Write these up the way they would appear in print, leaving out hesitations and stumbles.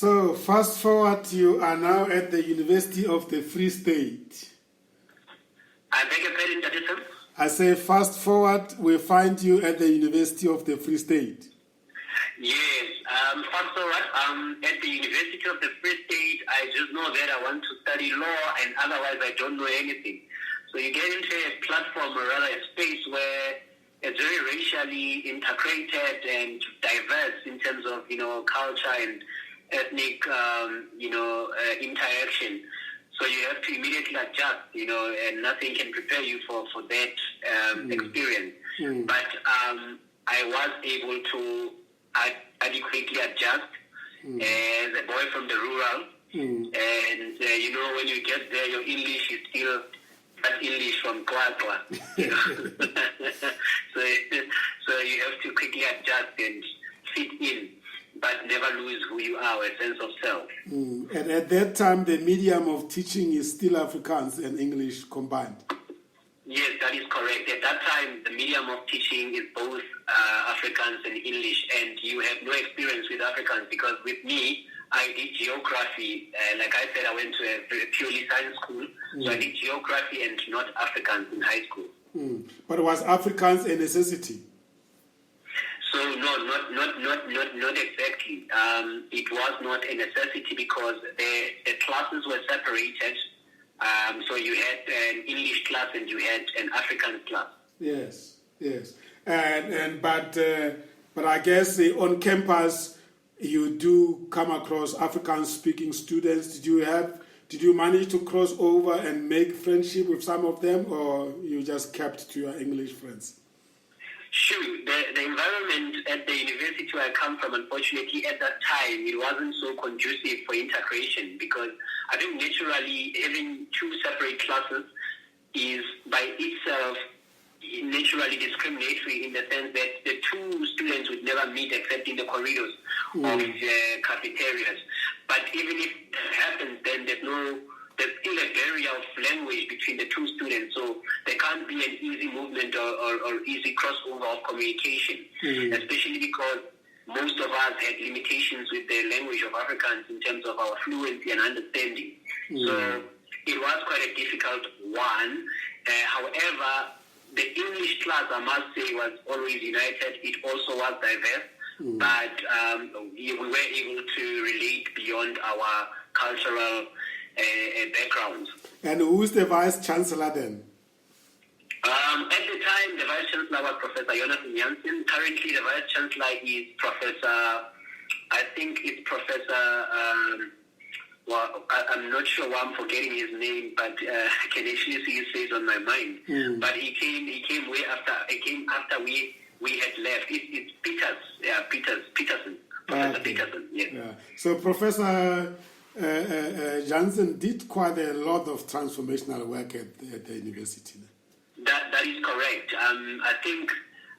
So, fast forward, you are now at the University of the Free State. I beg your pardon, Dadison? I say, fast forward, we find you at the University of the Free State. Yes, fast forward, at the University of the Free State, I just know that I want to study law, and otherwise I don't know anything. So you get into a platform, or rather a space where it's very racially integrated and diverse in terms of, culture and ethnic, interaction. So you have to immediately adjust, and nothing can prepare you for that experience. But I was able to adequately adjust as a boy from the rural. And, when you get there, your English is still that English from Kwakwa. So you have to quickly adjust and fit in, but never lose who you are, a sense of self. And at that time, the medium of teaching is still Afrikaans and English combined. Yes, that is correct. At that time, the medium of teaching is both Afrikaans and English, and you have no experience with Afrikaans because with me, I did geography. Like I said, I went to a purely science school, so I did geography and not Afrikaans in high school. But was Afrikaans a necessity? So no, not exactly. It was not a necessity because the classes were separated. So you had an English class and you had an Afrikaans class. Yes. But I guess on campus you do come across Afrikaans-speaking students. Did you manage to cross over and make friendship with some of them, or you just kept to your English friends? Sure. The environment at the university where I come from, unfortunately, at that time, it wasn't so conducive for integration because I think naturally having two separate classes is by itself naturally discriminatory in the sense that the two students would never meet except in the corridors of cafeterias. But even if that happens, then there's still a barrier of language between the two students, so there can't be an easy movement or easy crossover of communication, especially because most of us had limitations with the language of Afrikaans in terms of our fluency and understanding. So it was quite a difficult one. However, the English class, I must say, was always united. It also was diverse, but we were able to relate beyond our cultural backgrounds. And who's the Vice Chancellor then? At the time, the Vice Chancellor was Professor Jonathan Jansen. Currently, the Vice Chancellor is Professor, I think it's Professor, I'm not sure why I'm forgetting his name, but I can actually see his face on my mind. But he came way after. He came after we had left. It's Peterson. Professor Peterson. Yes. Yeah. So Professor Jansen did quite a lot of transformational work at the university. That is correct. I think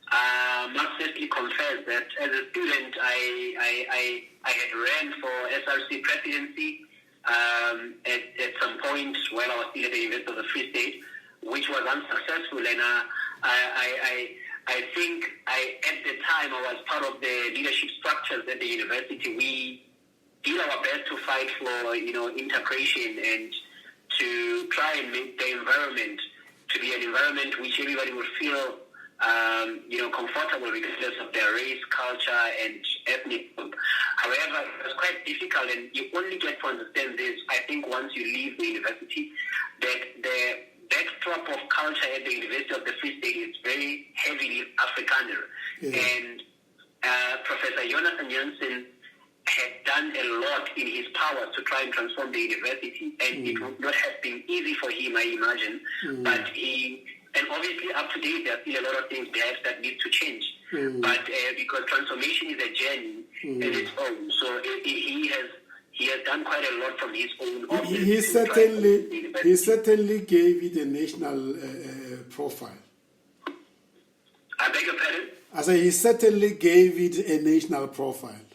I must certainly confess that as a student, I had ran for SRC presidency at some point while I was still at the University of the Free State, which was unsuccessful. And I think at the time I was part of the leadership structures at the university. We did our best to fight for integration and to try and make the environment to be an environment which everybody would feel comfortable regardless of their race, culture, and ethnic group. However, it was quite difficult, and you only get to understand this, I think, once you leave the university, that the backdrop of culture at the University of the Free State is very heavily Afrikaner. And Professor Jonathan Jansen had done a lot in his powers to try and transform the university, and it would not have been easy for him, I imagine, but and obviously up to date there are still a lot of things perhaps that need to change, but because transformation is a journey in its own, so he has done quite a lot from his own office. He certainly gave it a national profile. I beg your pardon? I say he certainly gave it a national profile.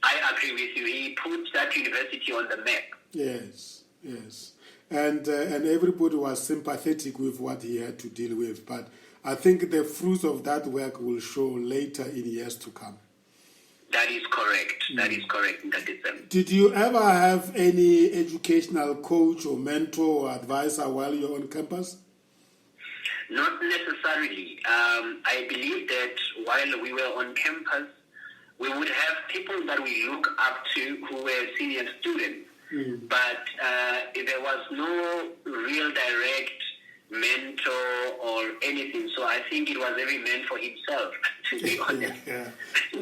I agree with you. He put that university on the map. Yes. And everybody was sympathetic with what he had to deal with. But I think the fruits of that work will show later in years to come. That is correct. That is correct in that December. Did you ever have any educational coach or mentor or advisor while you're on campus? Not necessarily. I believe that while we were on campus, we would have people that we look up to who were senior students. But there was no real direct mentor or anything. So I think it was every man for himself, to be honest. Yeah.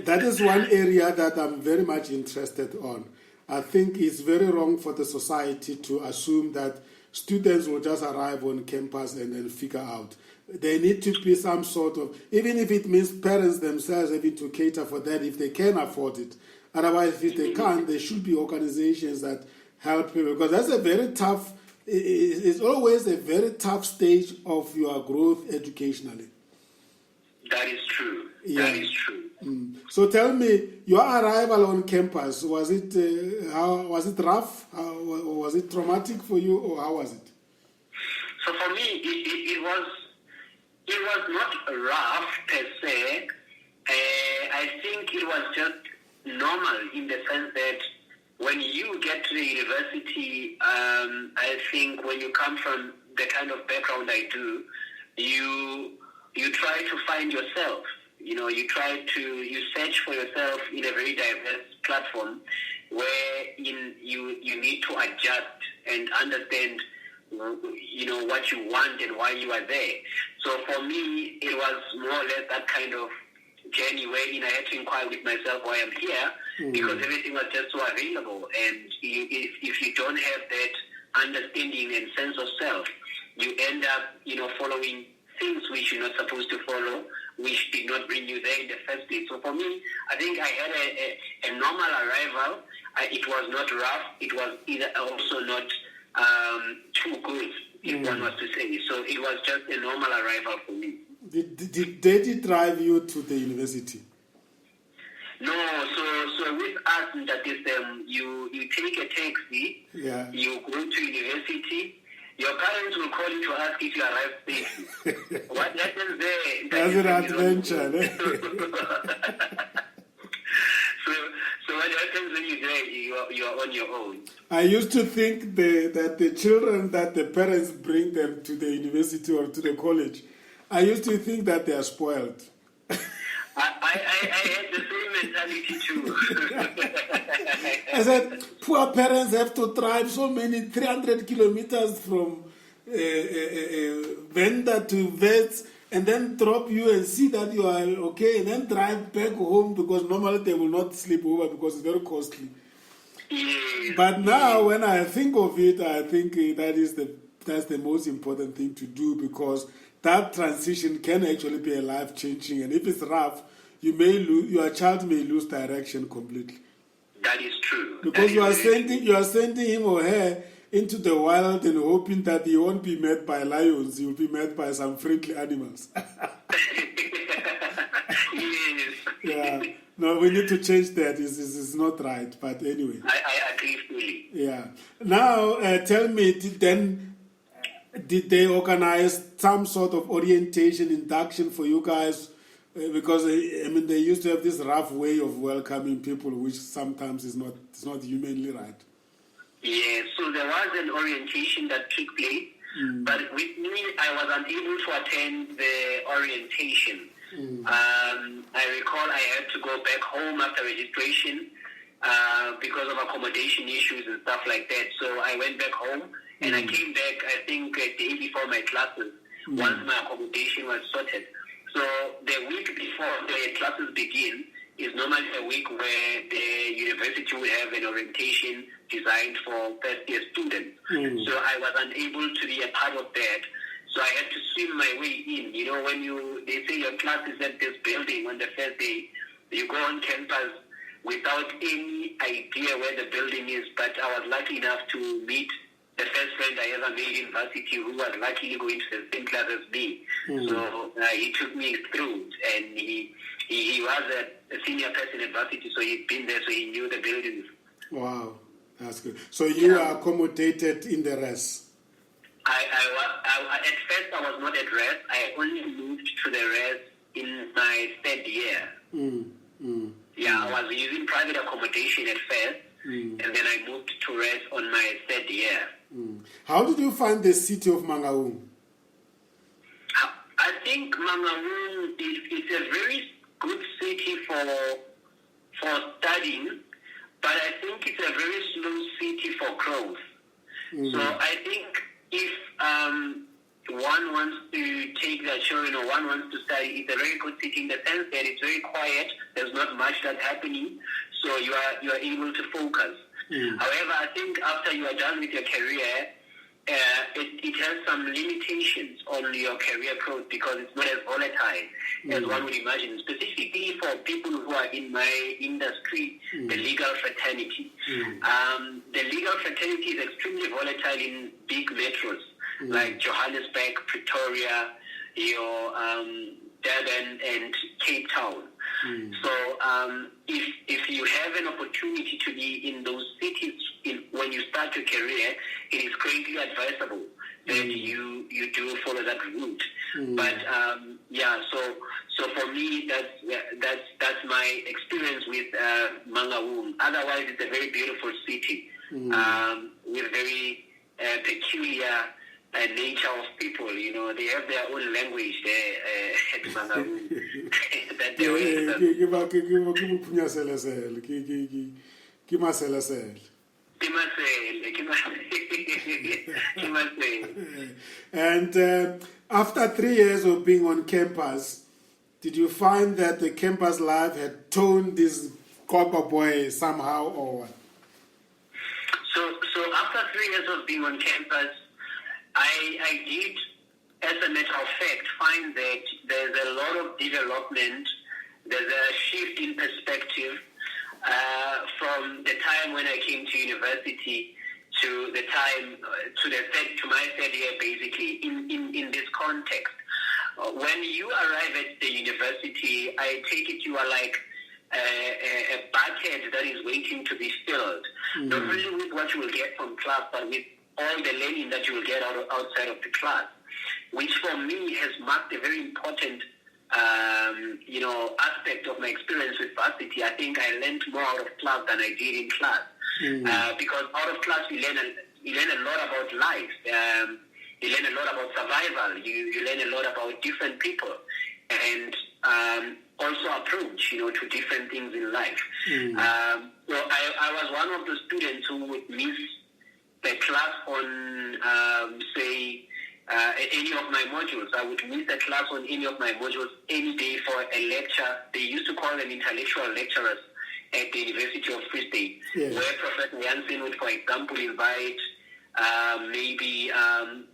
That is one area that I'm very much interested on. I think it's very wrong for the society to assume that students will just arrive on campus and then figure out. There need to be some sort of, even if it means parents themselves having to cater for that if they can afford it. Otherwise, if they can't, there should be organizations that help people, because that's a very tough, it's always a very tough stage of your growth educationally. That is true. Yeah. That is true. So tell me, your arrival on campus, was it rough? Or was it traumatic for you, or how was it? So for me, it was not rough per se. I think it was just normal in the sense that when you get to the university, I think when you come from the kind of background I do, you try to find yourself. You know, you search for yourself in a very diverse platform where you need to adjust and understand, you know, what you want and why you are there. So for me, it was more or less that kind of journey wherein I had to inquire with myself why I'm here, because everything was just so available. And if you don't have that understanding and sense of self, you end up, you know, following things which you're not supposed to follow, which did not bring you there in the first place. So for me, I think I had a normal arrival. It was not rough. It was also not too good, if one was to say. So it was just a normal arrival for me. Did it drive you to the university? No, so with us in that system, you take a taxi, you go to university, your parents will call you to ask if you arrived safely. What happens there? That's an adventure. So what happens when you're there? You're on your own. I used to think that the children that the parents bring them to the university or to the college, I used to think that they are spoiled. I had the same mentality too. I said, poor parents have to drive so many 300 kilometers from Venda to Vets and then drop you and see that you are okay and then drive back home, because normally they will not sleep over because it's very costly. Yes. But now when I think of it, I think that's the most important thing to do, because that transition can actually be a life-changing, and if it's rough, your child may lose direction completely. That is true. Because you are sending him or her into the wild and hoping that he won't be met by lions, he will be met by some friendly animals. Yes. Yeah. No, we need to change that. It's not right. But anyway. I agree fully. Yeah. Now, tell me, did they organize some sort of orientation, induction for you guys? Because they used to have this rough way of welcoming people, which sometimes is not humanly right. Yeah, so there was an orientation that took place, but with me, I was unable to attend the orientation. I recall I had to go back home after registration because of accommodation issues and stuff like that. So I went back home, and I came back, I think, a day before my classes, once my accommodation was sorted. So the week before the classes begin is normally a week where the university will have an orientation designed for first-year students. So I was unable to be a part of that. So I had to swim my way in. You know, when they say your class is at this building on the first day, you go on campus without any idea where the building is. But I was lucky enough to meet the first friend I ever made in varsity, who was luckily going to the same class as me. So he took me through, and he was a senior person in varsity, so he'd been there, so he knew the buildings. Wow, that's good. So you are accommodated in the rest? At first I was not at rest. I only moved to the rest in my third year. Yeah, I was using private accommodation at first, and then I moved to rest on my third year. How did you find the city of Mangaung? I think Mangaung is a very good city for studying, but I think it's a very slow city for growth. So I think if one wants to take their children or one wants to study, it's a very good city in the sense that it's very quiet. There's not much that's happening, so you are able to focus. However, I think after you are done with your career, it has some limitations on your career growth because it's not as volatile as one would imagine, specifically for people who are in my industry, the legal fraternity. The legal fraternity is extremely volatile in big metros like Johannesburg, Pretoria, Durban, and Cape Town. So if you have an opportunity to be in those cities when you start your career, it is greatly advisable that you do follow that route. But so for me, that's my experience with Mangaung. Otherwise, it's a very beautiful city with very peculiar nature of people. They have their own language there at Mangaung. That they And after 3 years of being on campus, did you find that the campus life had toned this Kopa boy somehow or what? So after 3 years of being on campus, I did, as a matter of fact, find that there's a lot of development, there's a shift in perspective from the time when I came to university to the time to my third year, basically in this context. When you arrive at the university, I take it you are like a bucket that is waiting to be filled, not only with what you will get from class, but with all the learning that you will get outside of the class, which for me has marked a very important aspect of my experience with varsity. I think I learned more out of class than I did in class, because out of class you learn a lot about life. You learn a lot about survival. You learn a lot about different people, and also approach, to different things in life. So I was one of the students who would miss the class on, any of my modules. I would miss the class on any of my modules any day for a lecture. They used to call them intellectual lecturers at the University of Free State, where Professor Jansen would, for example, invite maybe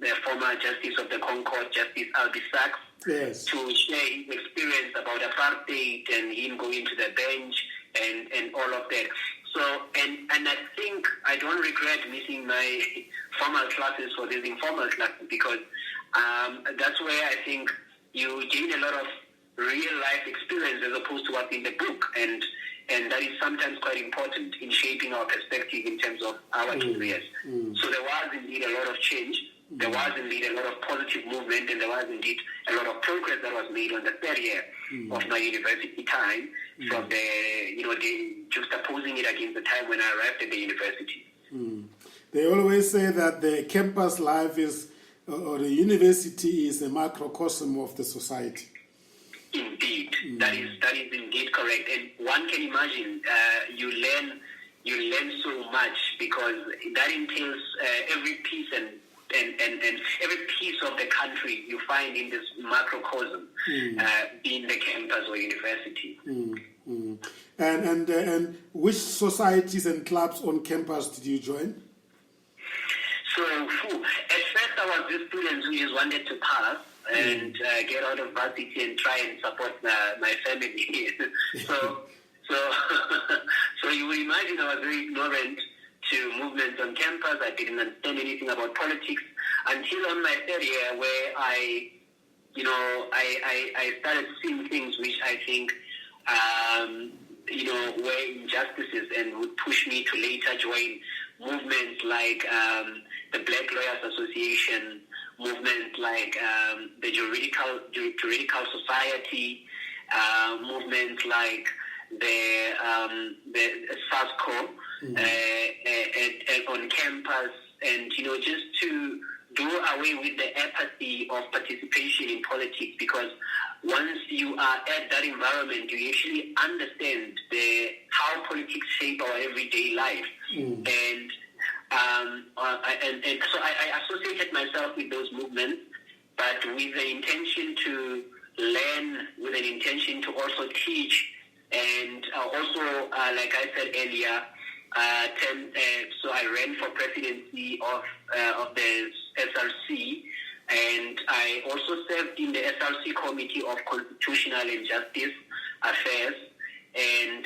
the former Justice of the Concord, Justice Albie Sachs, to share his experience about apartheid and him going to the bench and all of that. So, and I think I don't regret missing my formal classes for these informal classes, because that's where I think you gain a lot of real life experience as opposed to what's in the book, and that is sometimes quite important in shaping our perspective in terms of our careers. So there was indeed a lot of change. There was indeed a lot of positive movement, and there was indeed a lot of progress that was made on the third year of my university time, from the juxtaposing it against the time when I arrived at the university. They always say that the campus life or the university is a microcosm of the society. Indeed, that is indeed correct. And one can imagine you learn so much, because that entails every piece and every piece of the country you find in this macrocosm, being the campus or university. And which societies and clubs on campus did you join? So, at first I was this student who just wanted to pass and get out of varsity and try and support my family. So you would imagine I was very ignorant to movements on campus. I didn't understand anything about politics until on my third year, where I started seeing things which I think were injustices and would push me to later join movements like the Black Lawyers Association, movements like the Juridical Society, movements like the SASCO on campus, and just to do away with the apathy of participation in politics, because once you are at that environment, you actually understand how politics shape our everyday life. And so I associated myself with those movements, but with the intention to learn, with an intention to also teach, and also, like I said earlier, so I ran for presidency of the SRC, and I also served in the SRC Committee of Constitutional and Justice Affairs. And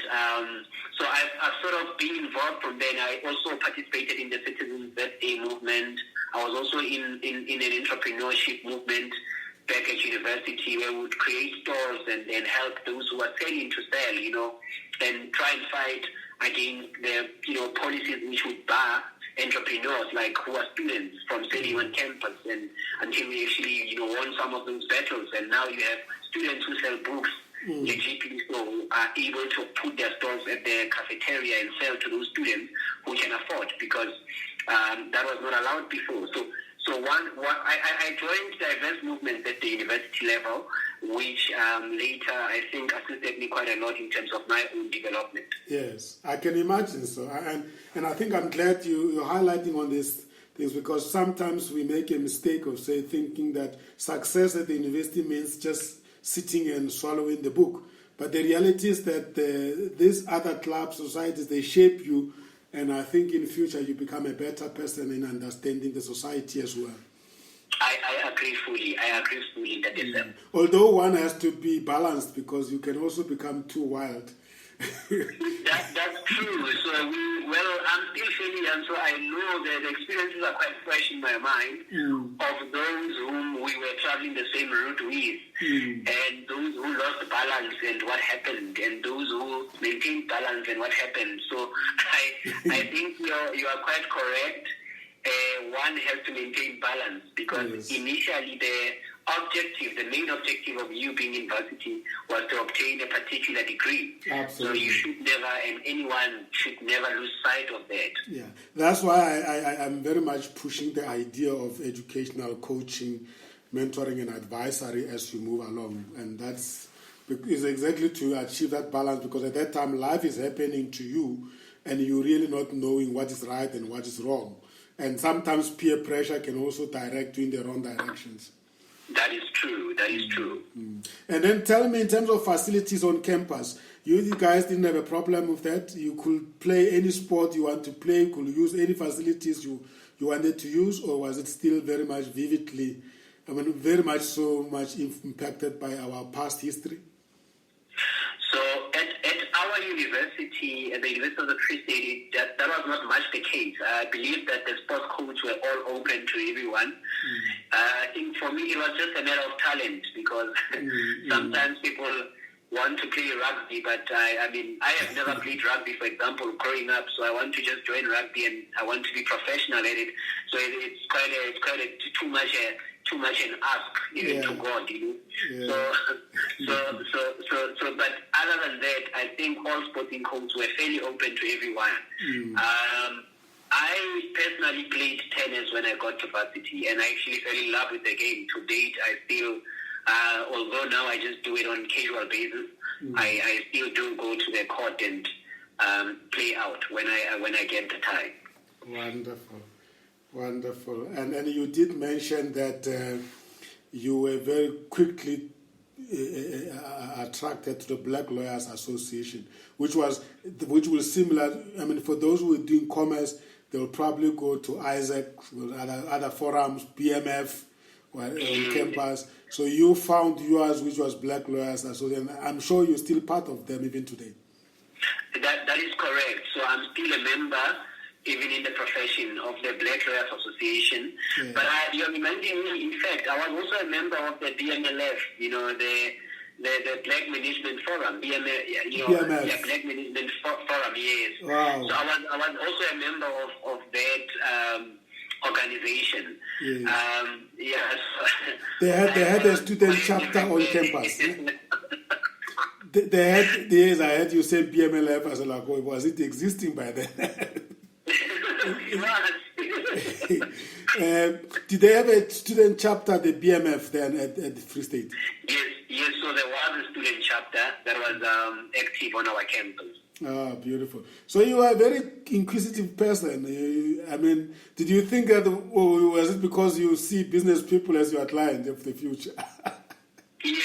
so I've sort of been involved from then. I also participated in the Citizens Birthday movement. I was also in an entrepreneurship movement back at university, where we would create stores and help those who are selling to sell, and try and fight against the policies which would bar entrepreneurs like who are students from selling on campus, and until we actually won some of those battles. And now you have students who sell books legitimately, so are able to put their stores at their cafeteria and sell to those students who can afford, because that was not allowed before. So I joined diverse movements at the university level, which later I think assisted me quite a lot in terms of my own development. Yes, I can imagine so. And I think I'm glad you're highlighting on these things, because sometimes we make a mistake of thinking that success at the university means just sitting and swallowing the book. But the reality is that these other clubs, societies, they shape you. And I think in future you become a better person in understanding the society as well. I agree fully. That is Although one has to be balanced, because you can also become too wild. That's true. So I'm still fairly young, so I know that the experiences are quite fresh in my mind of those whom we were traveling the same route with, and those who lost balance and what happened, and those who maintained balance and what happened. So I think you are quite correct. One has to maintain balance, because initially the main objective of you being in varsity was to obtain a particular degree. Absolutely. So you should never, and anyone should never lose sight of that. Yeah, that's why I'm very much pushing the idea of educational coaching, mentoring and advisory as you move along. And that's exactly to achieve that balance, because at that time life is happening to you and you're really not knowing what is right and what is wrong. And sometimes peer pressure can also direct you in the wrong directions. That is true. And then tell me, in terms of facilities on campus, you guys didn't have a problem with that? You could play any sport you want to play, you could use any facilities you wanted to use, or was it still very much very much so much impacted by our past history? So at our university, at the University of the Free State, that was not much the case. I believe that the sports codes were all open to everyone. I think for me it was just a matter of talent, because sometimes people want to play rugby, but I have never played rugby, for example, growing up, so I want to just join rugby and I want to be professional at it. So it's quite too much an ask even to God, Yeah. So, but other than that, I think all sporting codes were fairly open to everyone. I personally played tennis when I got to varsity, and I actually fell in love with the game. To date, I still, although now I just do it on a casual basis, I still do go to the court and play out when I get the time. Wonderful. And you did mention that you were very quickly attracted to the Black Lawyers Association, which was similar. For those who are doing commerce, they'll probably go to Isaac, other forums, BMF, on campus. So you found yours, which was Black Lawyers Association. I'm sure you're still part of them even today. That is correct. So I'm still a member, even in the profession, of the Black Lawyers Association. Yeah. But you're reminding me, in fact, I was also a member of the BMLF, the Black Management Forum, BMF. Yeah, Black Management Forum, yes. Wow. So I was also a member of that organization. Yes. They had a student chapter on campus. Yes, I heard you say BMLF. I said, like, oh, was it existing by then? Did they have a student chapter, the BMF, then at Free State? Yes. So there was a student chapter that was active on our campus. Ah, beautiful. So you are a very inquisitive person. I mean, did you think that, or was it because you see business people as your client of the future? Yes.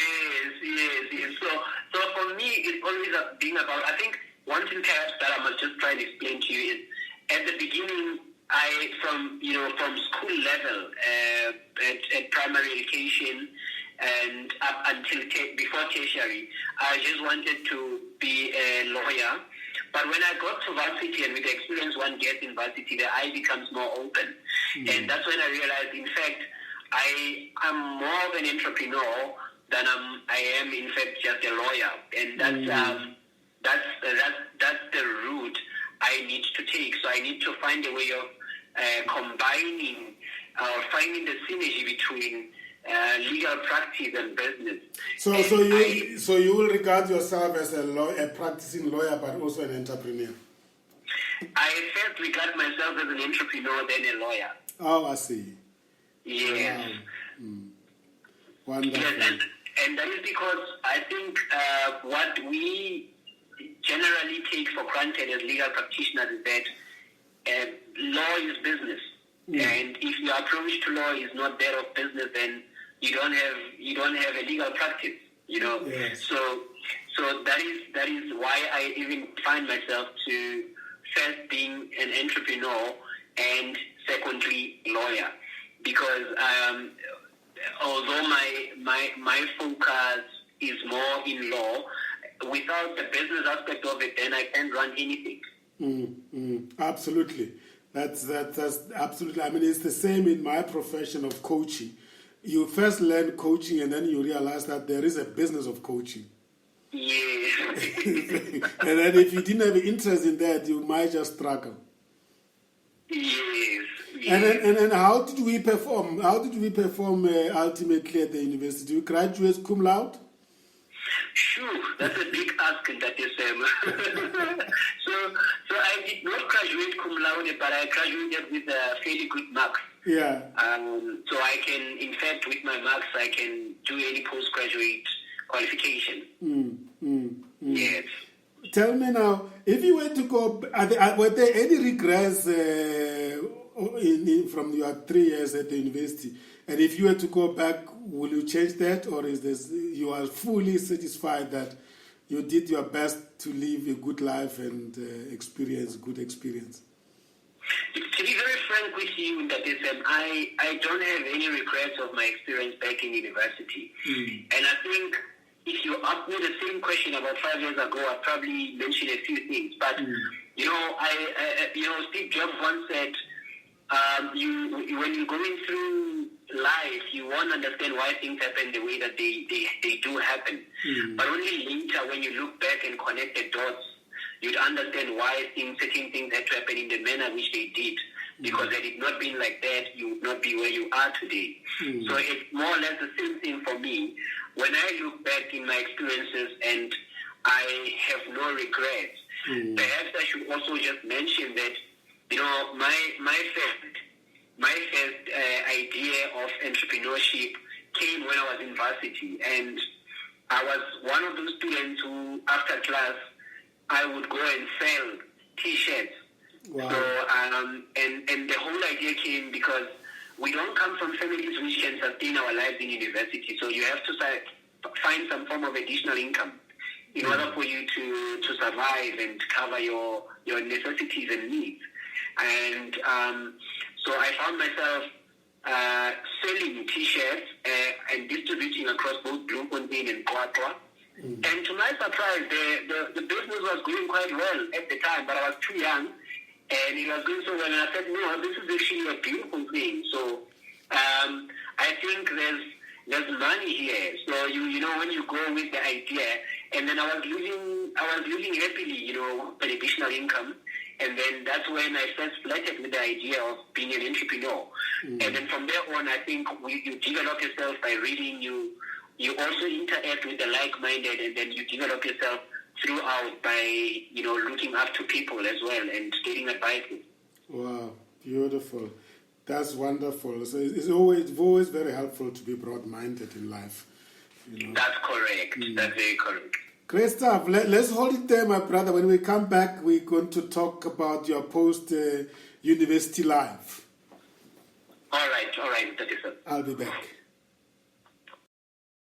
So for me, it's always been about, I think one thing perhaps that I must just try and explain to you is, at the beginning, from school level, at primary education and up until before tertiary, I just wanted to be a lawyer. But when I got to varsity and with the experience one gets in varsity, the eye becomes more open. Mm. And that's when I realized, in fact, I am more of an entrepreneur than I am, in fact, just a lawyer. And that's the route I need to take. So I need to find a way of combining, finding the synergy between legal practice and business. So you will regard yourself as a practicing lawyer, but also an entrepreneur. I first regard myself as an entrepreneur, then a lawyer. Oh, I see. Yes. Wow. Wonderful. Yes, and that is because I think what we generally take for granted as legal practitioners is that law is business, and if your approach to law is not that of business, then you don't have a legal practice. Yes. So that is why I even find myself to first being an entrepreneur and secondly lawyer, because although my focus is more in law, without the business aspect of it, then I can't run anything. Absolutely. That's absolutely. I mean, it's the same in my profession of coaching. You first learn coaching and then you realize that there is a business of coaching. Yes. And then if you didn't have interest in that, you might just struggle. Yes. And how did we perform? Ultimately at the university? Did you graduate cum laude? Sure, that's a big ask in that So I did not graduate cum laude, but I graduated with fairly good marks. Yeah. So I can, in fact, with my marks, I can do any postgraduate qualification. Yes. Tell me now, if you were to go, were there any regrets from your 3 years at the university? And if you were to go back, will you change that, or is this you are fully satisfied that you did your best to live a good life and experience good experience? To be very frank with you, in that I don't have any regrets of my experience back in university. And I think if you asked me the same question about 5 years ago, I'd probably mention a few things. But Steve Jobs once said, when you're going through life, you won't understand why things happen the way that they do happen. But only later, when you look back and connect the dots, you'd understand why certain things had to happen in the manner which they did. Because had it not been like that, you would not be where you are today. So it's more or less the same thing for me. When I look back in my experiences and I have no regrets, perhaps I should also just mention that, my first idea of entrepreneurship came when I was in varsity, and I was one of those students who, after class, I would go and sell T-shirts. Wow. So, and the whole idea came because we don't come from families which can sustain our lives in university, so you have to find some form of additional income in order for you to survive and cover your necessities and needs. And so I found myself selling T-shirts and distributing across both Bloemfontein and Nkopane. And to my surprise, the business was going quite well at the time, but I was too young, and it was going so well. And I said, no, this is actually a beautiful thing. So I think there's money here. So when you go with the idea, and then I was living happily, with additional income. And then that's when I first flirted with the idea of being an entrepreneur. And then from there on, I think you develop yourself by reading, you you also interact with the like-minded, and then you develop yourself throughout by, looking up to people as well and getting advice. Wow, beautiful. That's wonderful. So it's always very helpful to be broad-minded in life. That's correct. That's very correct. Great stuff. Let's hold it there, my brother. When we come back, we're going to talk about your post-university life. All right, Mr. Dixon. I'll be back.